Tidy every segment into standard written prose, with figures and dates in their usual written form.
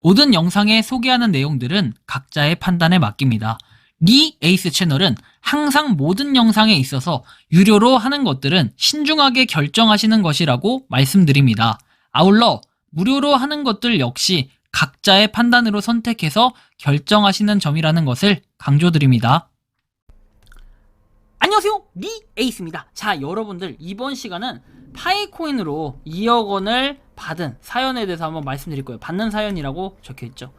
모든 영상에 소개하는 내용들은 각자의 판단에 맡깁니다. 리 에이스 채널은 항상 모든 영상에 있어서 유료로 하는 것들은 신중하게 결정하시는 것이라고 말씀드립니다. 아울러 무료로 하는 것들 역시 각자의 판단으로 선택해서 결정하시는 점이라는 것을 강조드립니다. 안녕하세요, 리 에이스입니다. 자, 여러분들 이번 시간은 파이코인으로 2억 원을 받은 사연에 대해서 한번 말씀드릴 거예요. 받는 사연이라고 적혀있죠.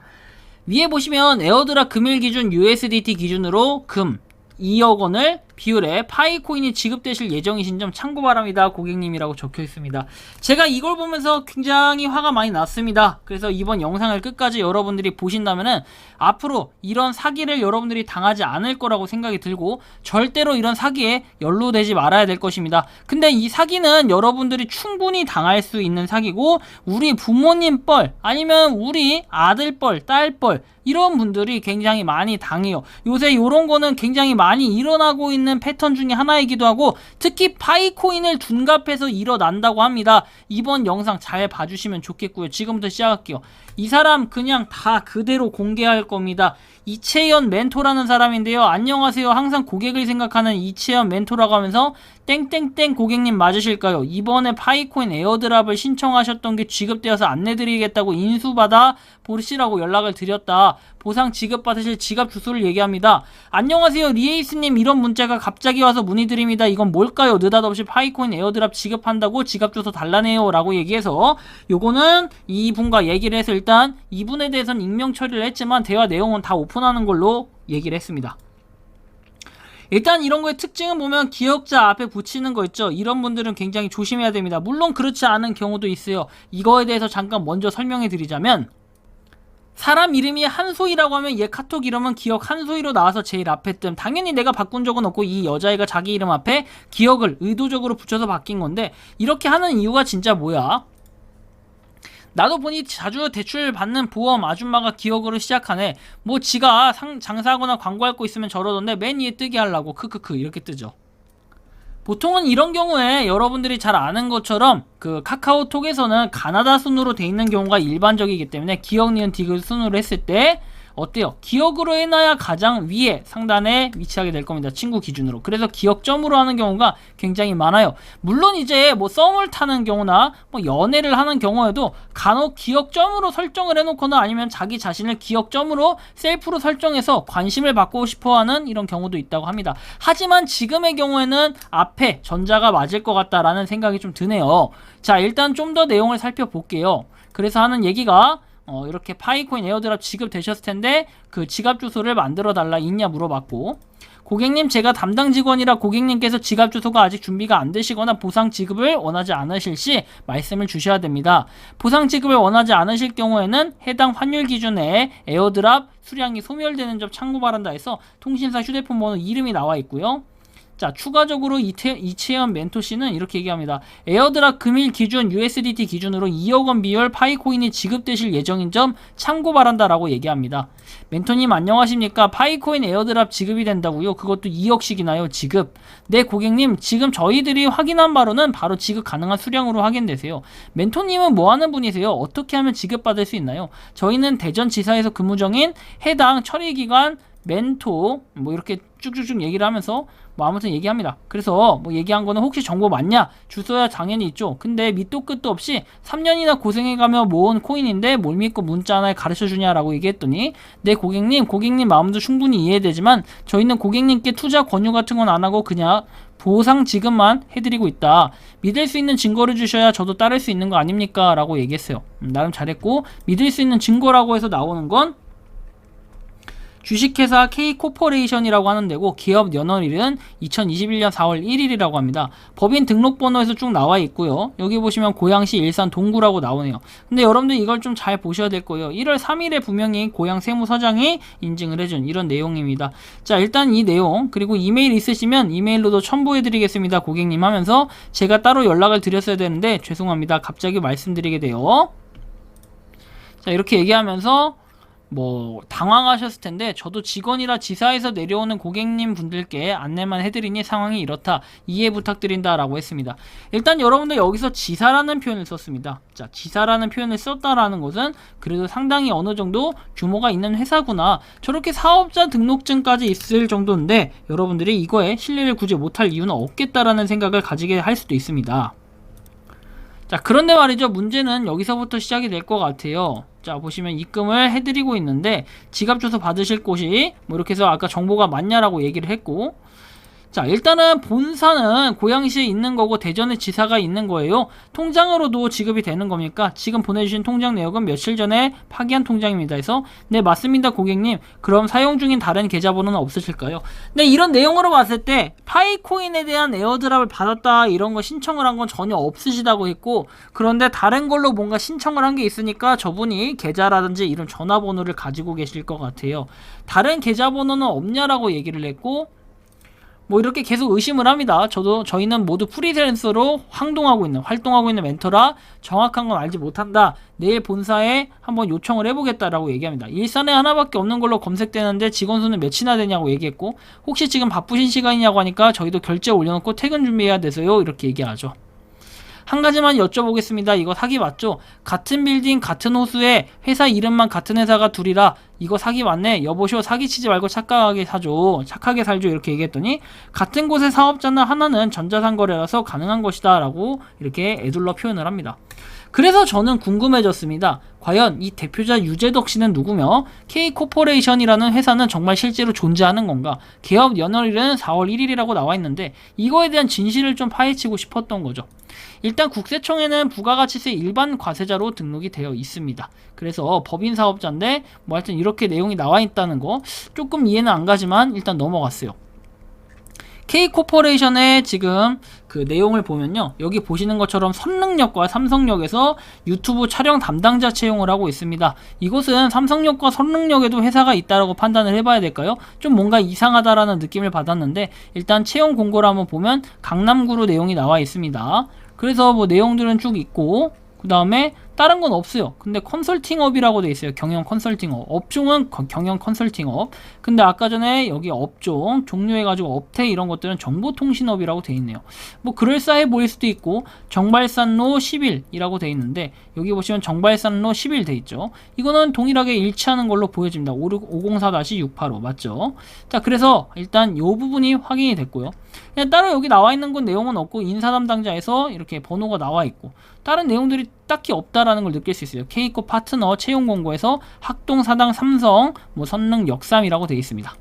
위에 보시면 에어드랍 금일 기준 USDT 기준으로 금 2억 원을 비율에 파이코인이 지급되실 예정이신 점 참고 바랍니다, 고객님이라고 적혀 있습니다. 제가 이걸 보면서 굉장히 화가 많이 났습니다. 그래서 이번 영상을 끝까지 여러분들이 보신다면은 앞으로 이런 사기를 여러분들이 당하지 않을 거라고 생각이 들고 절대로 이런 사기에 연루되지 말아야 될 것입니다. 근데 이 사기는 여러분들이 충분히 당할 수 있는 사기고, 우리 부모님 뻘 아니면 우리 아들 뻘, 딸 뻘 이런 분들이 굉장히 많이 당해요. 요새 이런 거는 굉장히 많이 일어나고 있는 패턴 중에 하나이기도 하고, 특히 파이코인을 둔갑해서 일어난다고 합니다. 이번 영상 잘 봐주시면 좋겠고요. 지금부터 시작할게요. 이 사람 그냥 다 그대로 공개할 겁니다. 이채연 멘토라는 사람인데요. 안녕하세요. 항상 고객을 생각하는 이채연 멘토라고 하면서 땡땡땡 고객님 맞으실까요? 이번에 파이코인 에어드랍을 신청하셨던 게 지급되어서 안내드리겠다고 인수받아 보시라고 연락을 드렸다. 보상 지급받으실 지갑 주소를 얘기합니다. 안녕하세요, 리에이스님. 이런 문자가 갑자기 와서 문의드립니다. 이건 뭘까요? 느닷없이 파이코인 에어드랍 지급한다고 지갑 주소 달라네요 라고 얘기해서, 요거는 이분과 얘기를 해서 일단 이분에 대해서는 익명 처리를 했지만 대화 내용은 다 오픈하는 걸로 얘기를 했습니다. 일단 이런 거의 특징은 보면 기억자 앞에 붙이는 거 있죠. 이런 분들은 굉장히 조심해야 됩니다. 물론 그렇지 않은 경우도 있어요. 이거에 대해서 잠깐 먼저 설명해 드리자면, 사람 이름이 한소희라고 하면 얘 카톡 이름은 기억 한소희로 나와서 제일 앞에 뜸. 당연히 내가 바꾼 적은 없고 이 여자애가 자기 이름 앞에 기억을 의도적으로 붙여서 바뀐 건데, 이렇게 하는 이유가 진짜 뭐야? 나도 보니 자주 대출 받는 보험 아줌마가 기억으로 시작하네. 뭐 지가 장사하거나 광고할 거 있으면 저러던데 맨 위에 뜨게 하려고 크크크 이렇게 뜨죠. 보통은 이런 경우에 여러분들이 잘 아는 것처럼 그 카카오톡에서는 가나다 순으로 돼 있는 경우가 일반적이기 때문에 기억, 니은, 디귿 순으로 했을 때 어때요? 기억으로 해놔야 가장 위에 상단에 위치하게 될 겁니다. 친구 기준으로. 그래서 기억점으로 하는 경우가 굉장히 많아요. 물론 이제 뭐 썸을 타는 경우나 뭐 연애를 하는 경우에도 간혹 기억점으로 설정을 해놓거나 아니면 자기 자신을 기억점으로 셀프로 설정해서 관심을 받고 싶어하는 이런 경우도 있다고 합니다. 하지만 지금의 경우에는 앞에 전자가 맞을 것 같다라는 생각이 좀 드네요. 자, 일단 좀 더 내용을 살펴볼게요. 그래서 하는 얘기가 이렇게 파이코인 에어드랍 지급되셨을 텐데 그 지갑 주소를 만들어 달라 있냐 물어봤고, 고객님 제가 담당 직원이라 고객님께서 지갑 주소가 아직 준비가 안 되시거나 보상 지급을 원하지 않으실 시 말씀을 주셔야 됩니다. 보상 지급을 원하지 않으실 경우에는 해당 환율 기준에 에어드랍 수량이 소멸되는 점 참고 바란다 해서 통신사 휴대폰 번호 이름이 나와 있고요. 자, 추가적으로 이채연 멘토씨는 이렇게 얘기합니다. 에어드랍 금일 기준 USDT 기준으로 2억 원 비율 파이코인이 지급되실 예정인 점 참고 바란다 라고 얘기합니다. 멘토님 안녕하십니까? 파이코인 에어드랍 지급이 된다고요? 그것도 2억씩이나요? 지급. 네 고객님, 지금 저희들이 확인한 바로는 바로 지급 가능한 수량으로 확인되세요. 멘토님은 뭐하는 분이세요? 어떻게 하면 지급받을 수 있나요? 저희는 대전지사에서 근무 중인 해당 처리기관 멘토 뭐 이렇게 쭉쭉쭉 얘기를 하면서 뭐 아무튼 얘기합니다. 그래서 뭐 얘기한 거는 혹시 정보 맞냐? 주소야 당연히 있죠. 근데 밑도 끝도 없이 3년이나 고생해가며 모은 코인인데 뭘 믿고 문자 하나에 가르쳐주냐라고 얘기했더니, 네 고객님 마음도 충분히 이해되지만 저희는 고객님께 투자 권유 같은 건 안 하고 그냥 보상 지급만 해드리고 있다. 믿을 수 있는 증거를 주셔야 저도 따를 수 있는 거 아닙니까? 라고 얘기했어요. 나름 잘했고, 믿을 수 있는 증거라고 해서 나오는 건 주식회사 K코퍼레이션이라고 하는 데고, 기업 연월일은 2021년 4월 1일이라고 합니다. 법인 등록번호에서 쭉 나와 있고요. 여기 보시면 고양시 일산 동구라고 나오네요. 근데 여러분들 이걸 좀 잘 보셔야 될 거예요. 1월 3일에 분명히 고양 세무서장이 인증을 해준 이런 내용입니다. 자, 일단 이 내용, 그리고 이메일 있으시면 이메일로도 첨부해 드리겠습니다 고객님 하면서 제가 따로 연락을 드렸어야 되는데 죄송합니다, 갑자기 말씀드리게 돼요. 자, 이렇게 얘기하면서 뭐 당황하셨을 텐데, 저도 직원이라 지사에서 내려오는 고객님 분들께 안내만 해드리니 상황이 이렇다, 이해 부탁드린다 라고 했습니다. 일단 여러분들 여기서 지사라는 표현을 썼습니다. 자, 지사라는 표현을 썼다라는 것은 그래도 상당히 어느 정도 규모가 있는 회사구나, 저렇게 사업자 등록증까지 있을 정도인데 여러분들이 이거에 신뢰를 굳이 못할 이유는 없겠다라는 생각을 가지게 할 수도 있습니다. 자, 그런데 말이죠, 문제는 여기서부터 시작이 될 것 같아요. 자, 보시면 입금을 해드리고 있는데 지갑 주소 받으실 곳이 뭐 이렇게 해서 아까 정보가 맞냐라고 얘기를 했고, 자, 일단은 본사는 고양시에 있는 거고 대전에 지사가 있는 거예요. 통장으로도 지급이 되는 겁니까? 지금 보내주신 통장 내역은 며칠 전에 파기한 통장입니다 해서, 네 맞습니다 고객님, 그럼 사용 중인 다른 계좌번호는 없으실까요? 네, 이런 내용으로 봤을 때 파이코인에 대한 에어드랍을 받았다 이런 거 신청을 한 건 전혀 없으시다고 했고, 그런데 다른 걸로 뭔가 신청을 한 게 있으니까 저분이 계좌라든지 이런 전화번호를 가지고 계실 것 같아요. 다른 계좌번호는 없냐라고 얘기를 했고, 뭐 이렇게 계속 의심을 합니다. 저희는 모두 프리랜서로 활동하고 있는 멘토라 정확한 건 알지 못한다. 내일 본사에 한번 요청을 해보겠다라고 얘기합니다. 일산에 하나밖에 없는 걸로 검색되는데 직원 수는 몇이나 되냐고 얘기했고, 혹시 지금 바쁘신 시간이냐고 하니까 저희도 결제 올려놓고 퇴근 준비해야 돼서요 이렇게 얘기하죠. 한 가지만 여쭤보겠습니다. 이거 사기 맞죠? 같은 빌딩 같은 호수에 회사 이름만 같은 회사가 둘이라 이거 사기 맞네. 여보시오, 사기치지 말고 착하게 살죠 이렇게 얘기했더니, 같은 곳의 사업자는 하나는 전자상거래라서 가능한 것이다 라고 이렇게 애둘러 표현을 합니다. 그래서 저는 궁금해졌습니다. 과연 이 대표자 유재덕 씨는 누구며 K코퍼레이션이라는 회사는 정말 실제로 존재하는 건가? 개업 연월일은 4월 1일이라고 나와 있는데 이거에 대한 진실을 좀 파헤치고 싶었던 거죠. 일단 국세청에는 부가가치세 일반 과세자로 등록이 되어 있습니다. 그래서 법인 사업자인데 뭐 하여튼 이렇게 내용이 나와 있다는 거 조금 이해는 안 가지만 일단 넘어갔어요. K코퍼레이션의 지금 그 내용을 보면요, 여기 보시는 것처럼 선릉역과 삼성역에서 유튜브 촬영 담당자 채용을 하고 있습니다. 이곳은 삼성역과 선릉역에도 회사가 있다라고 판단을 해봐야 될까요? 좀 뭔가 이상하다라는 느낌을 받았는데, 일단 채용 공고를 한번 보면 강남구로 내용이 나와 있습니다. 그래서 뭐 내용들은 쭉 있고, 그 다음에 다른 건 없어요. 근데 컨설팅업이라고 돼 있어요. 경영 컨설팅업. 업종은 경영 컨설팅업. 근데 아까 전에 여기 업종 종류해가지고 업태 이런 것들은 정보통신업이라고 돼 있네요. 뭐 그럴싸해 보일 수도 있고, 정발산로 10일이라고 돼 있는데 여기 보시면 정발산로 10일 돼 있죠. 이거는 동일하게 일치하는 걸로 보여집니다. 504-685 맞죠? 자, 그래서 일단 요 부분이 확인이 됐고요. 그냥 따로 여기 나와 있는 건 내용은 없고, 인사 담당자에서 이렇게 번호가 나와 있고 다른 내용들이 딱히 없다라는 걸 느낄 수 있어요. K코 파트너 채용 공고에서 학동사당 삼성 뭐 선릉 역삼이라고 되어 있습니다.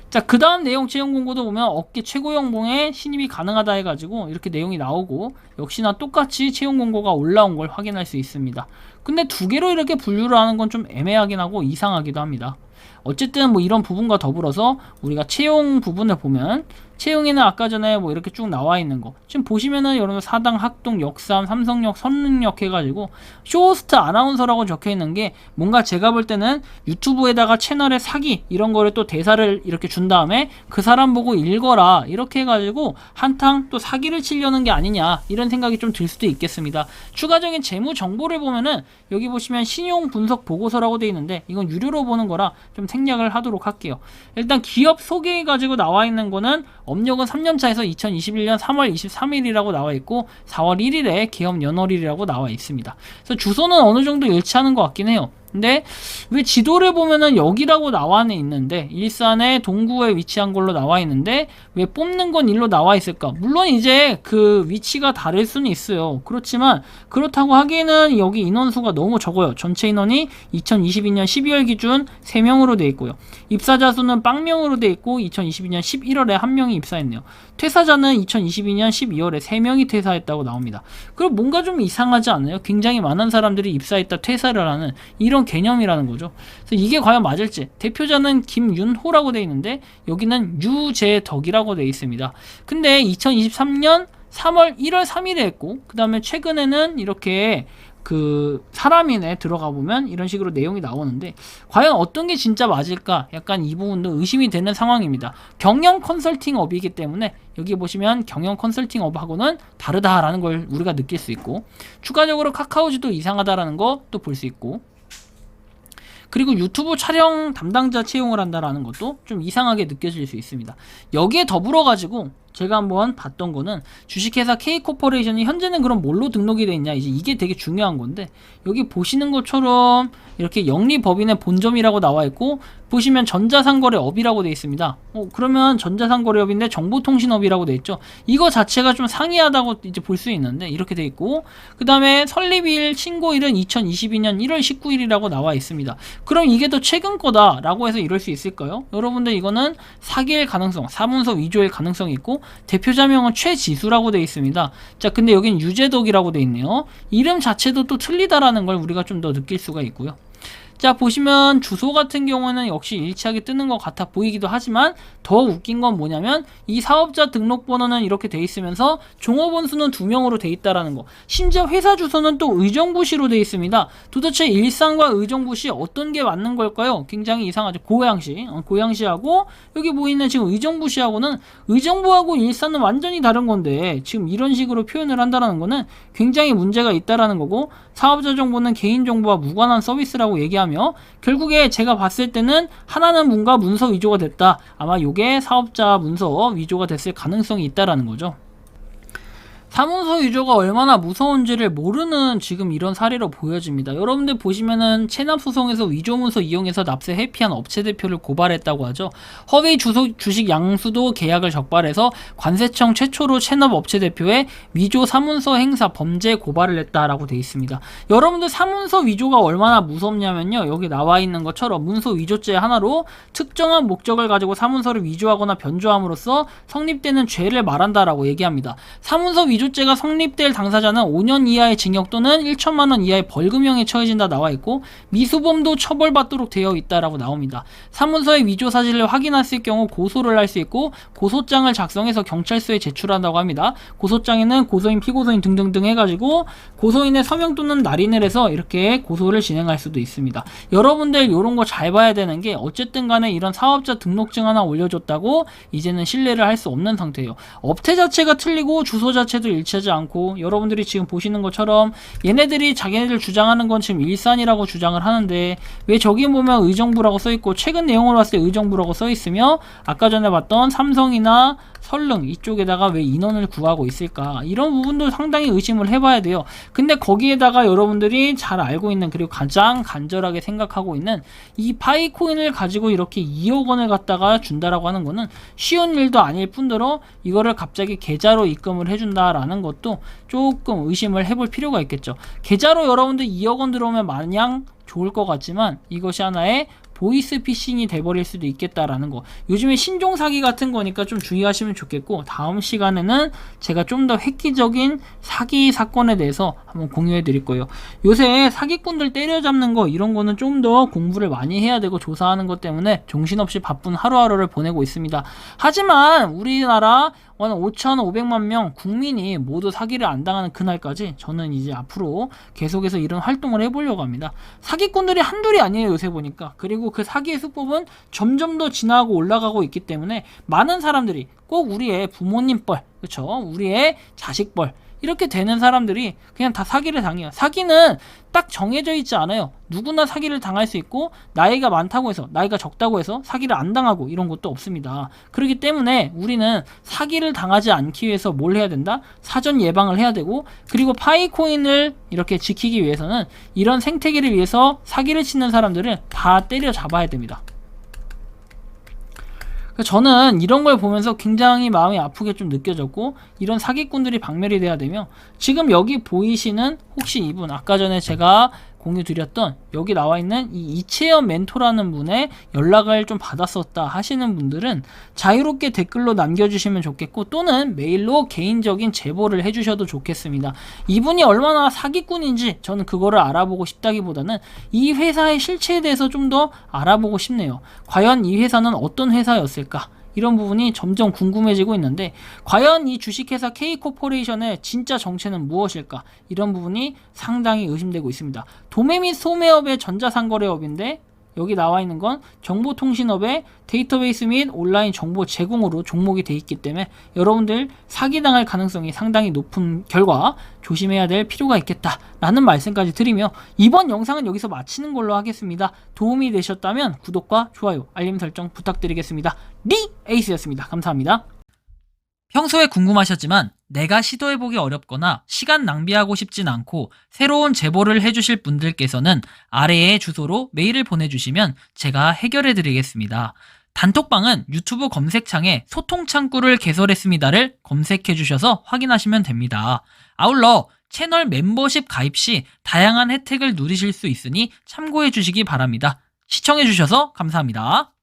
자, 그 다음 내용 채용 공고도 보면 업계 최고 연봉에 신입이 가능하다 해가지고 이렇게 내용이 나오고, 역시나 똑같이 채용 공고가 올라온 걸 확인할 수 있습니다. 근데 두 개로 이렇게 분류를 하는 건 좀 애매하긴 하고 이상하기도 합니다. 어쨌든 뭐 이런 부분과 더불어서 우리가 채용 부분을 보면, 채용에는 아까 전에 뭐 이렇게 쭉 나와 있는 거 지금 보시면은 여러분 사당, 학동, 역삼, 삼성역, 선릉역 해가지고 쇼호스트 아나운서라고 적혀 있는 게, 뭔가 제가 볼 때는 유튜브에다가 채널에 사기 이런 거를 또 대사를 이렇게 준 다음에 그 사람 보고 읽어라 이렇게 해가지고 한탕 또 사기를 치려는 게 아니냐 이런 생각이 좀 들 수도 있겠습니다. 추가적인 재무 정보를 보면은 여기 보시면 신용 분석 보고서라고 되어 있는데 이건 유료로 보는 거라 좀 생략을 하도록 할게요. 일단 기업 소개해가지고 나와 있는 거는 업력은 3년차에서 2021년 3월 23일이라고 나와 있고 4월 1일에 개업 연월일이라고 나와 있습니다. 그래서 주소는 어느 정도 일치하는 것 같긴 해요. 근데 왜 지도를 보면은 여기라고 나와 있는데, 일산의 동구에 위치한 걸로 나와 있는데 왜 뽑는 건 일로 나와 있을까? 물론 이제 그 위치가 다를 수는 있어요. 그렇지만 그렇다고 하기에는 여기 인원수가 너무 적어요. 전체 인원이 2022년 12월 기준 3명으로 돼 있고요. 입사자 수는 빵명으로 돼 있고 2022년 11월에 1명이 입사했네요. 퇴사자는 2022년 12월에 3명이 퇴사했다고 나옵니다. 그럼 뭔가 좀 이상하지 않아요? 굉장히 많은 사람들이 입사했다 퇴사를 하는 이런 개념이라는 거죠. 그래서 이게 과연 맞을지. 대표자는 김윤호라고 되어 있는데 여기는 유재덕이라고 되어 있습니다. 근데 2023년 3월 1월 3일에 했고, 그 다음에 최근에는 이렇게 그 사람인에 들어가 보면 이런 식으로 내용이 나오는데 과연 어떤 게 진짜 맞을까? 약간 이 부분도 의심이 되는 상황입니다. 경영 컨설팅 업이기 때문에 여기 보시면 경영 컨설팅 업하고는 다르다라는 걸 우리가 느낄 수 있고, 추가적으로 카카오지도 이상하다라는 거 또 볼 수 있고, 그리고 유튜브 촬영 담당자 채용을 한다라는 것도 좀 이상하게 느껴질 수 있습니다. 여기에 더불어 가지고 제가 한번 봤던 거는 주식회사 K코퍼레이션이 현재는 그럼 뭘로 등록이 돼 있냐, 이제 이게 되게 중요한 건데, 여기 보시는 것처럼 이렇게 영리법인의 본점이라고 나와 있고, 보시면 전자상거래업이라고 되어 있습니다. 그러면 전자상거래업인데 정보통신업이라고 되어 있죠. 이거 자체가 좀 상이하다고 이제 볼 수 있는데 이렇게 되어 있고, 그 다음에 설립일 신고일은 2022년 1월 19일이라고 나와 있습니다. 그럼 이게 더 최근 거다라고 해서 이럴 수 있을까요? 여러분들, 이거는 사기일 가능성, 사문서 위조일 가능성이 있고, 대표자명은 최지수라고 되어 있습니다. 자, 근데 여긴 유재덕이라고 되어 있네요. 이름 자체도 또 틀리다라는 걸 우리가 좀 더 느낄 수가 있고요. 자, 보시면 주소 같은 경우는 역시 일치하게 뜨는 것 같아 보이기도 하지만, 더 웃긴 건 뭐냐면 이 사업자 등록번호는 이렇게 돼 있으면서 종업원수는 2명으로 돼 있다라는 거. 심지어 회사 주소는 또 의정부시로 돼 있습니다. 도대체 일산과 의정부시 어떤 게 맞는 걸까요? 굉장히 이상하죠. 고양시하고 여기 보이는 지금 의정부시하고는, 의정부하고 일산은 완전히 다른 건데 지금 이런 식으로 표현을 한다라는 거는 굉장히 문제가 있다라는 거고, 사업자 정보는 개인정보와 무관한 서비스라고 얘기하며, 결국에 제가 봤을 때는 하나는 뭔가 문서 위조가 됐다. 아마 요게 사업자 문서 위조가 됐을 가능성이 있다라는 거죠. 사문서 위조가 얼마나 무서운지를 모르는 지금 이런 사례로 보여집니다. 여러분들 보시면은 체납소송에서 위조문서 이용해서 납세 회피한 업체 대표를 고발했다고 하죠. 허위 주식 양수도 계약을 적발해서 관세청 최초로 체납 업체 대표의 위조 사문서 행사 범죄 고발을 했다라고 되어 있습니다. 여러분들, 사문서 위조가 얼마나 무섭냐면요, 여기 나와 있는 것처럼 문서 위조죄 하나로 특정한 목적을 가지고 사문서를 위조하거나 변조함으로써 성립되는 죄를 말한다라고 얘기합니다. 사문서 위조죄가 성립될 당사자는 5년 이하의 징역 또는 1천만 원 이하의 벌금형에 처해진다 나와 있고, 미수범도 처벌받도록 되어 있다라고 나옵니다. 사문서의 위조 사실을 확인했을 경우 고소를 할 수 있고, 고소장을 작성해서 경찰서에 제출한다고 합니다. 고소장에는 고소인, 피고소인 등등등 해가지고 고소인의 서명 또는 날인을 해서 이렇게 고소를 진행할 수도 있습니다. 여러분들, 이런 거 잘 봐야 되는 게, 어쨌든 간에 이런 사업자 등록증 하나 올려줬다고 이제는 신뢰를 할 수 없는 상태예요. 업체 자체가 틀리고 주소 자체도 일치하지 않고, 여러분들이 지금 보시는 것처럼 얘네들이 자기네들 주장하는 건 지금 일산이라고 주장을 하는데, 왜 저기 보면 의정부라고 써있고, 최근 내용을 봤을 때 의정부라고 써있으며, 아까 전에 봤던 삼성이나 설릉 이쪽에다가 왜 인원을 구하고 있을까, 이런 부분도 상당히 의심을 해봐야 돼요. 근데 거기에다가 여러분들이 잘 알고 있는, 그리고 가장 간절하게 생각하고 있는 이 파이코인을 가지고 이렇게 2억 원을 갖다가 준다라고 하는 거는 쉬운 일도 아닐 뿐더러, 이거를 갑자기 계좌로 입금을 해준다라는 것도 조금 의심을 해볼 필요가 있겠죠. 계좌로 여러분들 2억 원 들어오면 마냥 좋을 것 같지만, 이것이 하나의 보이스 피싱이 돼버릴 수도 있겠다라는 거. 요즘에 신종 사기 같은 거니까 좀 주의하시면 좋겠고, 다음 시간에는 제가 좀 더 획기적인 사기 사건에 대해서 한번 공유해 드릴 거예요. 요새 사기꾼들 때려잡는 거, 이런 거는 좀 더 공부를 많이 해야 되고 조사하는 것 때문에 정신없이 바쁜 하루하루를 보내고 있습니다. 하지만 우리나라 5,500만 명 국민이 모두 사기를 안 당하는 그날까지 저는 이제 앞으로 계속해서 이런 활동을 해보려고 합니다. 사기꾼들이 한둘이 아니에요, 요새 보니까. 그리고 그 사기의 수법은 점점 더 진화하고 올라가고 있기 때문에, 많은 사람들이 꼭 우리의 부모님 뻘, 그쵸, 우리의 자식 뻘, 이렇게 되는 사람들이 그냥 다 사기를 당해요. 사기는 딱 정해져 있지 않아요. 누구나 사기를 당할 수 있고, 나이가 많다고 해서, 나이가 적다고 해서 사기를 안 당하고 이런 것도 없습니다. 그렇기 때문에 우리는 사기를 당하지 않기 위해서 뭘 해야 된다? 사전 예방을 해야 되고, 그리고 파이코인을 이렇게 지키기 위해서는 이런 생태계를 위해서 사기를 치는 사람들을 다 때려잡아야 됩니다. 저는 이런 걸 보면서 굉장히 마음이 아프게 좀 느껴졌고, 이런 사기꾼들이 박멸이 돼야 되며, 지금 여기 보이시는 혹시 이분, 아까 전에 제가 공유 드렸던 여기 나와 있는 이 이채연 멘토라는 분의 연락을 좀 받았었다 하시는 분들은 자유롭게 댓글로 남겨주시면 좋겠고, 또는 메일로 개인적인 제보를 해주셔도 좋겠습니다. 이분이 얼마나 사기꾼인지 저는 그거를 알아보고 싶다기보다는 이 회사의 실체에 대해서 좀 더 알아보고 싶네요. 과연 이 회사는 어떤 회사였을까? 이런 부분이 점점 궁금해지고 있는데, 과연 이 주식회사 K코퍼레이션의 진짜 정체는 무엇일까? 이런 부분이 상당히 의심되고 있습니다. 도매 및 소매업의 전자상거래업인데, 여기 나와 있는 건 정보통신업의 데이터베이스 및 온라인 정보 제공으로 종목이 돼 있기 때문에 여러분들 사기당할 가능성이 상당히 높은 결과 조심해야 될 필요가 있겠다라는 말씀까지 드리며 이번 영상은 여기서 마치는 걸로 하겠습니다. 도움이 되셨다면 구독과 좋아요, 알림 설정 부탁드리겠습니다. 리 에이스였습니다. 감사합니다. 평소에 궁금하셨지만 내가 시도해보기 어렵거나 시간 낭비하고 싶진 않고 새로운 제보를 해주실 분들께서는 아래의 주소로 메일을 보내주시면 제가 해결해드리겠습니다. 단톡방은 유튜브 검색창에 소통창구를 개설했습니다를 검색해주셔서 확인하시면 됩니다. 아울러 채널 멤버십 가입 시 다양한 혜택을 누리실 수 있으니 참고해주시기 바랍니다. 시청해주셔서 감사합니다.